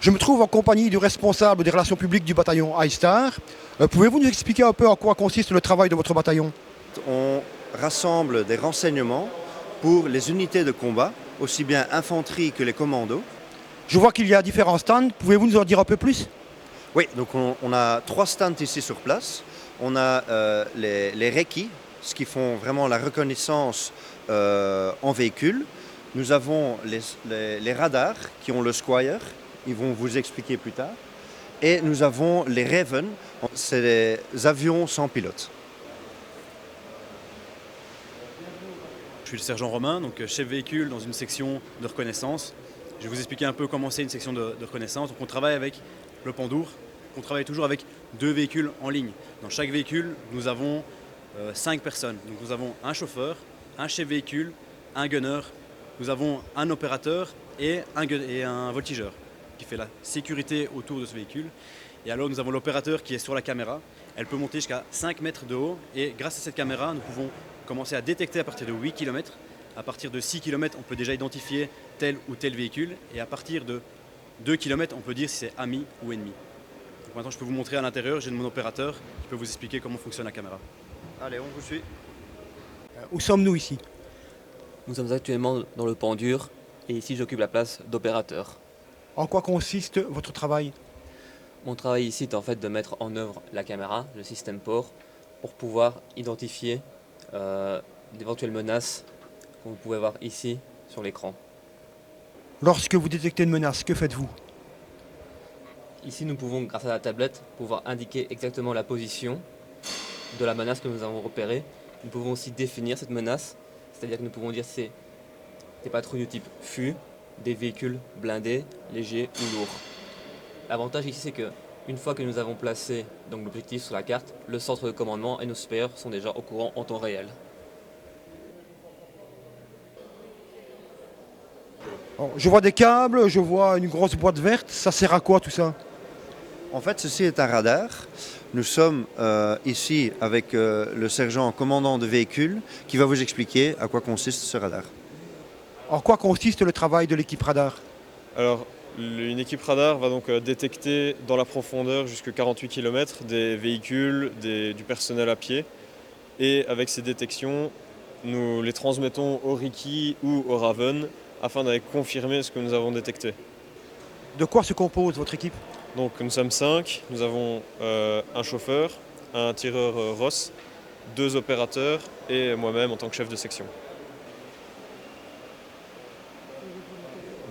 Je me trouve en compagnie du responsable des relations publiques du bataillon iStar. Pouvez-vous nous expliquer un peu en quoi consiste le travail de votre bataillon? On rassemble des renseignements pour les unités de combat, aussi bien infanterie que les commandos. Je vois qu'il y a différents stands. Pouvez-vous nous en dire un peu plus? Oui, donc on a 3 stands ici sur place. On a les Reiki, ce qui font vraiment la reconnaissance en véhicule. Nous avons les radars qui ont le Squire. Ils vont vous expliquer plus tard. Et nous avons les Raven, c'est des avions sans pilote. Je suis le sergent Romain, donc chef véhicule dans une section de reconnaissance. Je vais vous expliquer un peu comment c'est une section de reconnaissance. Donc on travaille avec le Pandour, on travaille toujours avec 2 véhicules en ligne. Dans chaque véhicule, nous avons 5 personnes. Donc nous avons un chauffeur, un chef véhicule, un gunner, nous avons un opérateur et un voltigeur qui fait la sécurité autour de ce véhicule. Et alors nous avons l'opérateur qui est sur la caméra. Elle peut monter jusqu'à 5 mètres de haut et grâce à cette caméra, nous pouvons commencer à détecter à partir de 8 km. À partir de 6 km, on peut déjà identifier tel ou tel véhicule et à partir de 2 km, on peut dire si c'est ami ou ennemi. Donc maintenant, je peux vous montrer à l'intérieur, j'ai mon opérateur qui peut vous expliquer comment fonctionne la caméra. Allez, on vous suit. Où sommes-nous ici? Nous sommes actuellement dans le Pandur et ici j'occupe la place d'opérateur. En quoi consiste votre travail? Mon travail ici est en fait de mettre en œuvre la caméra, le système POR, pour pouvoir identifier d'éventuelles menaces que vous pouvez voir ici sur l'écran. Lorsque vous détectez une menace, que faites-vous? Ici nous pouvons, grâce à la tablette, pouvoir indiquer exactement la position de la menace que nous avons repérée. Nous pouvons aussi définir cette menace, c'est-à-dire que nous pouvons dire si c'est des patrouilles de type FU, des véhicules blindés, légers ou lourds. L'avantage ici c'est que une fois que nous avons placé donc l'objectif sur la carte, le centre de commandement et nos supérieurs sont déjà au courant en temps réel. Je vois des câbles, je vois une grosse boîte verte. Ça sert à quoi tout ça? En fait, ceci est un radar. Nous sommes ici avec le sergent commandant de véhicule qui va vous expliquer à quoi consiste ce radar. En quoi consiste le travail de l'équipe radar? Alors, une équipe radar va donc détecter dans la profondeur jusqu'à 48 km des véhicules, du personnel à pied. Et avec ces détections, nous les transmettons au Reiki ou au Raven afin d'aller confirmer ce que nous avons détecté. De quoi se compose votre équipe? Donc nous sommes 5, nous avons un chauffeur, un tireur Ross, 2 opérateurs et moi-même en tant que chef de section.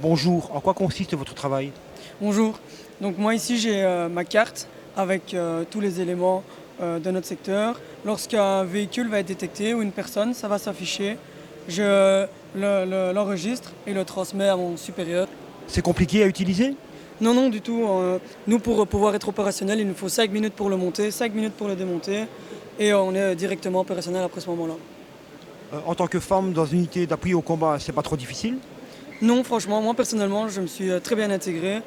Bonjour, en quoi consiste votre travail? Bonjour, donc moi ici j'ai ma carte avec tous les éléments de notre secteur. Lorsqu'un véhicule va être détecté ou une personne, ça va s'afficher. Je l'enregistre et le transmets à mon supérieur. C'est compliqué à utiliser? Non, non, du tout. Nous, pour pouvoir être opérationnel, il nous faut 5 minutes pour le monter, 5 minutes pour le démonter et on est directement opérationnel après ce moment-là. En tant que femme dans une unité d'appui au combat, c'est pas trop difficile? Non, franchement, moi personnellement, je me suis très bien intégré,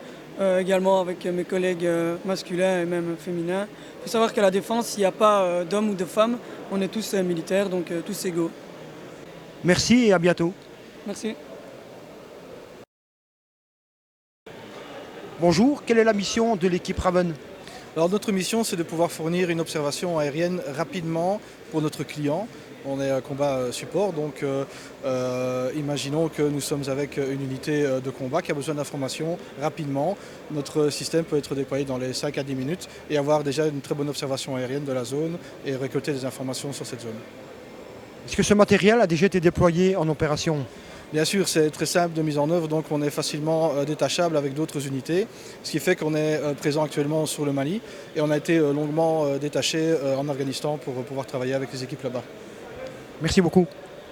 également avec mes collègues masculins et même féminins. Il faut savoir qu'à la défense, il n'y a pas d'hommes ou de femmes, on est tous militaires, donc tous égaux. Merci et à bientôt. Merci. Bonjour, quelle est la mission de l'équipe Raven? Alors notre mission, c'est de pouvoir fournir une observation aérienne rapidement pour notre client. On est un combat support, donc imaginons que nous sommes avec une unité de combat qui a besoin d'informations rapidement. Notre système peut être déployé dans les 5 à 10 minutes et avoir déjà une très bonne observation aérienne de la zone et récolter des informations sur cette zone. Est-ce que ce matériel a déjà été déployé en opération? Bien sûr, c'est très simple de mise en œuvre, donc on est facilement détachable avec d'autres unités, ce qui fait qu'on est présent actuellement sur le Mali et on a été longuement détaché en Afghanistan pour pouvoir travailler avec les équipes là-bas. Merci beaucoup.